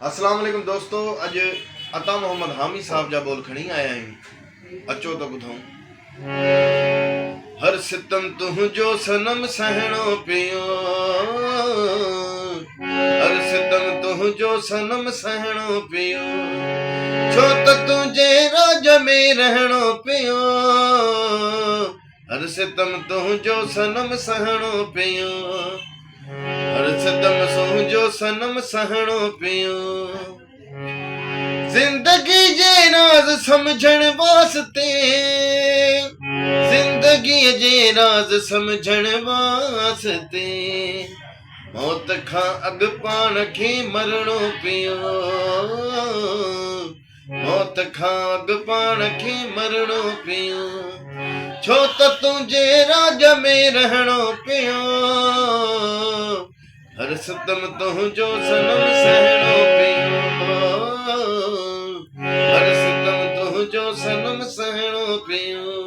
अस्सलाम वालेकुम दोस्तों। अज अता मोहम्मद हामी साहब जा बोल खणी आया आहियूं। अचो तो ॿुधूं। हर सितम तुंहिंजो सनम सहणो पियो, हर सितम तुंहिंजो सनम सहणो पियो, छो त तुंहिंजे राज में रहणो पियो। हर सितम तुंहिंजो सनम सहणो पियो, हर सितम तुंहिंजो सनम सहणो पियो। जिंदगी जे राज समझण वास्ते, जिंदगी जे राज समझण वास्ते, मौत खां अॻु पाण खे मरणो पियो, मौत खां अॻु पाण खे मरणो पियो, छो त तुंहिंजे राज में रहणो पियो। हर सितम तुंहिंजो सनम सहणो पियो, हर सितम तुंहिंजो सनम सहणो पियो।